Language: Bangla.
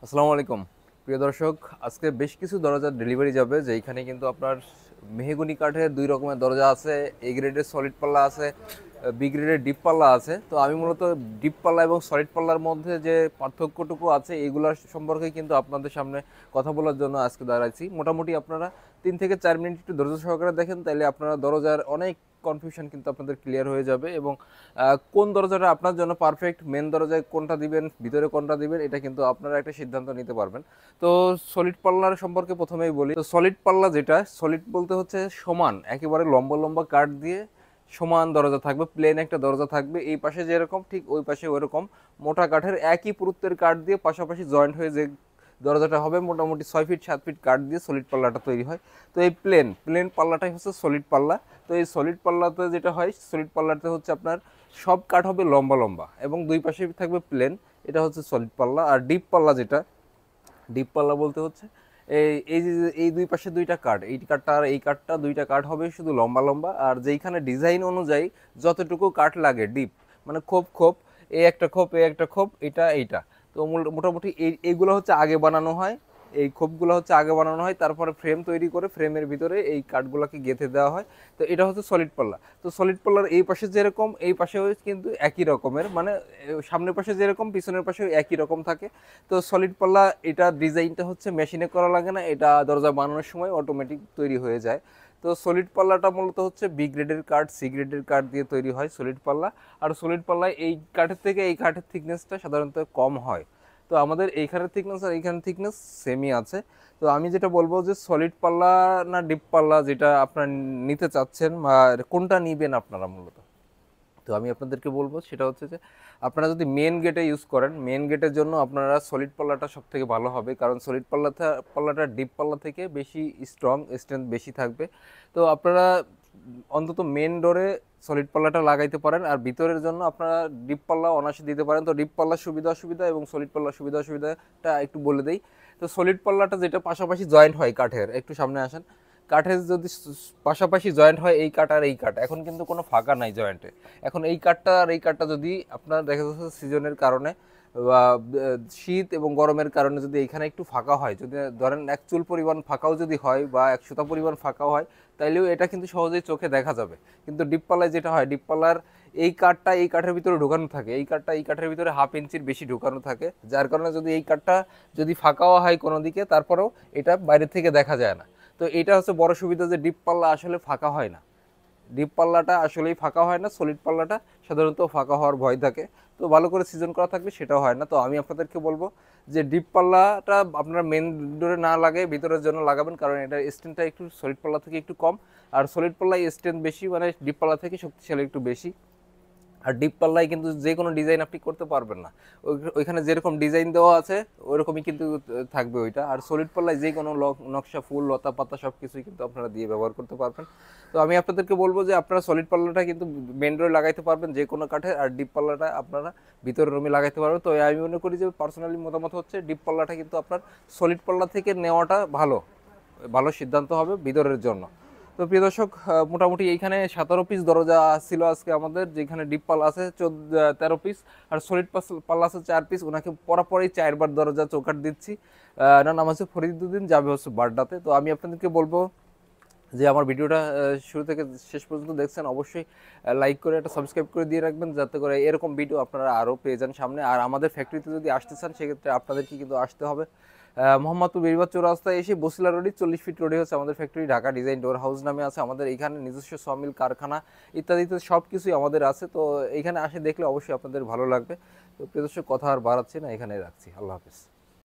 আসসালামু আলাইকুম প্রিয় দর্শক। আজকে বেশ কিছু দরজার ডেলিভারি যাবে, যেখানে কিন্তু আপনার মেহগনি কাঠের দুই রকমের দরজা আছে। এ গ্রেডের সলিড পাল্লা আছে, বি গ্রেডের ডিপ পাল্লা আছে। তো আমি মূলত ডিপ পাল্লা এবং সলিড পাল্লার মধ্যে যে পার্থক্যটুকু আছে এইগুলোর সম্পর্কে কিন্তু আপনাদের সামনে কথা বলার জন্য আজকে দাঁড়াইছি। মোটামুটি আপনারা 3 থেকে 4 মিনিট একটু ধৈর্য সহকারে দেখেন, তাইলে আপনারা দরজার অনেক কনফিউশন কিন্তু আপনাদের ক্লিয়ার হয়ে যাবে এবং কোন দরজাটা আপনার জন্য পারফেক্ট, মেন দরজায় কোনটা দিবেন, ভিতরে কোনটা দিবেন, এটা কিন্তু আপনারা একটা সিদ্ধান্ত নিতে পারবেন। তো সলিড পাল্লার সম্পর্কে প্রথমেই বলি। তো সলিড পাল্লা যেটা, সলিড বলতে হচ্ছে সমান, একেবারে লম্বা লম্বা কাঠ দিয়ে সমান দরজা থাকবে, প্লেন একটা দরজা থাকবে, এই পাশে যেরকম ঠিক ওই পাশে ওইরকম মোটা কাঠের একই পুরুত্বের কাঠ দিয়ে পাশাপাশি জয়েন্ট হয়ে যে দরজাটা হবে, মোটামুটি 6 ফিট 7 ফিট কাঠ দিয়ে সলিড পাল্লাটা তৈরি হয়। তো এই প্লেন প্লেন পাল্লাটাই হচ্ছে সলিড পাল্লা। তো এই সলিড পাল্লাতে যেটা হয়, সলিড পাল্লাতে হচ্ছে আপনার সব কাঠ হবে লম্বা লম্বা এবং দুই পাশে থাকবে প্লেন, এটা হচ্ছে সলিড পাল্লা। আর ডিপ পাল্লা যেটা, ডিপ পাল্লা বলতে হচ্ছে এই এই যে এই দুই পাশে দুইটা কাঠ, এই কাঠটা আর এই কাঠটা, দুইটা কাঠ হবে শুধু লম্বা লম্বা, আর যেইখানে ডিজাইন অনুযায়ী যতটুকু কাঠ লাগে ডিপ, মানে খোপ খোপ, এই একটা খোপ, এই একটা খোপ, এটা এইটা। তো মোটামুটি এইগুলো হচ্ছে আগে বানানো হয়, এই খোপগুলো হচ্ছে আগে বানানো হয়, তারপরে ফ্রেম তৈরি করে ফ্রেমের ভিতরে এই কাঠগুলোকে গেঁথে দেওয়া হয়। তো এটা হচ্ছে সলিড পাল্লা। তো সলিড পাল্লার এই পাশে যেরকম, এই পাশেও কিন্তু একই রকমের, মানে সামনের পাশে যেরকম পিছনের পাশেও একই রকম থাকে। তো সলিড পাল্লা এটা ডিজাইনটা হচ্ছে মেশিনে করা লাগে না, এটা দরজা বানানোর সময় অটোমেটিক তৈরি হয়ে যায়। তো সলিড পাল্লাটা মূলত হচ্ছে বি গ্রেডের কাঠ, সি গ্রেডের কাঠ দিয়ে তৈরি হয় সলিড পাল্লা। আর সলিড পাল্লায় এই কাঠের থেকে এই কাঠের থিকনেসটা সাধারণত কম হয়। তো আমাদের এইখানের থিকনেস আর এইখানের থিকনেস সেমই আছে। তো আমি যেটা বলবো যে সলিড পাল্লা না ডিপ পাল্লা, যেটা আপনারা নিতে চাচ্ছেন বা কোনটা নিবেন আপনারা মূলত, তো আমি আপনাদেরকে বলবো সেটা হচ্ছে যে আপনারা যদি মেন গেটে ইউজ করেন, মেন গেটের জন্য আপনারা সলিড পাল্লাটা সব থেকে ভালো হবে, কারণ সলিড পাল্লাটা ডিপ পাল্লা থেকে বেশি স্ট্রং, স্ট্রেংথ বেশি থাকবে। তো আপনারা অন্তত মেন ডোরে সলিড পাল্লাটা লাগাইতে পারেন, আর ভিতরের জন্য আপনারা ডিপ পাল্লা অনায়াসে দিতে পারেন। তো ডিপ পাল্লার সুবিধা অসুবিধা এবং সলিড পাল্লার সুবিধা অসুবিধাটা একটু বলে দেই। তো সলিড পাল্লাটা যেটা পাশাপাশি জয়েন্ট হয় কাঠের, একটু সামনে আসেন, কাঠের যদি পাশাপাশি জয়েন্ট হয় এই কাঠ আর এই কাঠ, এখন কিন্তু কোনো ফাঁকা নাই জয়েন্টে। এখন এই কাঠটা আর এই কাঠটা যদি আপনার দেখা যাচ্ছে সিজনের কারণে বা শীত এবং গরমের কারণে যদি এইখানে একটু ফাঁকা হয়, যদি ধরেন এক চুল পরিমাণ ফাঁকাও যদি হয় বা 100টা পরিমাণ ফাঁকাও হয়, তাইলেও এটা কিন্তু সহজেই চোখে দেখা যাবে। কিন্তু ডিপপাল্লায় যেটা হয়, ডিপপাল্লার এই কাঠটা এই কাঠের ভিতরে ঢোকানো থাকে, এই কাঠটা এই কাঠের ভিতরে হাফ ইঞ্চির বেশি ঢোকানো থাকে, যার কারণে যদি এই কাঠটা যদি ফাঁকাও হয় কোনো দিকে, তারপরেও এটা বাইরে থেকে দেখা যায় না। তো এটা হচ্ছে বড় সুবিধা, যে ডিপ পাল্লা আসলে ফাঁকা হয় না, ডিপ পাল্লাটা আসলেই ফাঁকা হয় না, সলিড পাল্লাটা সাধারণত ফাঁকা হওয়ার ভয় থাকে। তো ভালো করে সিজন করা থাকলে সেটাও হয় না। তো আমি আপনাদেরকে বলবো যে ডিপ পাল্লাটা আপনারা মেন ডোরে না লাগে ভিতরের জন্য লাগাবেন, কারণ এটার স্ট্রেংথটা একটু সলিড পাল্লা থেকে একটু কম, আর সলিড পাল্লায় স্ট্রেংথ বেশি, মানে ডিপ পাল্লা থেকে শক্তিশালী একটু বেশি। আর ডিপ পাল্লায় কিন্তু যে কোনো ডিজাইন আপনি করতে পারবেন না, ওইখানে যেরকম ডিজাইন দেওয়া আছে ওইরকমই কিন্তু থাকবে ওইটা। আর সলিড পাল্লায় যে কোনো নকশা, ফুল, লতা পাতা সব কিছুই কিন্তু আপনারা দিয়ে ব্যবহার করতে পারবেন। তো আমি আপনাদেরকে বলবো যে আপনারা সলিড পাল্লাটা কিন্তু মেন ডোরে লাগাইতে পারবেন যে কোনো কাঠে, আর ডিপ পাল্লাটা আপনারা ভিতরের রুমে লাগাইতে পারবেন। তো আমি মনে করি যে পার্সোনালি মতামত হচ্ছে ডিপ পাল্লাটা কিন্তু আপনার সলিড পাল্লা থেকে নেওয়াটা ভালো, ভালো সিদ্ধান্ত হবে ভিতরের জন্য। তো প্রিয় দর্শক, মোটামুটি এইখানে 17 পিস দরজা ছিল আজকে আমাদের, যেখানে ডিপ পাল্লা আছে 13 পিস, আর সলিড পাল্লা আছে 4 পিস। ওনাকে পরাপরই 4বার দরজা চৌকাট দিচ্ছি। না, নাম হচ্ছে ফরিদুদ্দিন, যাবে হচ্ছে বাড্ডাতে। তো আমি আপনাদেরকে বলবো যে আমার ভিডিওটা শুরু থেকে শেষ পর্যন্ত দেখছেন, অবশ্যই লাইক করে একটা সাবস্ক্রাইব করে দিয়ে রাখবেন, যাতে করে এরকম ভিডিও আপনারা আরও পেয়ে যান সামনে। আর আমাদের ফ্যাক্টরিতে যদি আসতে চান, সেক্ষেত্রে আপনাদেরকে কিন্তু আসতে হবে মোহাম্মদপুর বেরিবাদ চৌরাস্তায় এসে বসিলা রোডে 40 ফিট রোডে হচ্ছে আমাদের ফ্যাক্টরি, ঢাকা ডিজাইন ডোর হাউস নামে আছে আমাদের। এইখানে নিজস্ব সমিল, কারখানা ইত্যাদিতে সব কিছুই আমাদের আছে। তো এইখানে আসে দেখলে অবশ্যই আপনাদের ভালো লাগবে। তো প্রিয় দর্শক, কথা আর বাড়াচ্ছি না, এখানে রাখছি। আল্লাহ হাফিজ।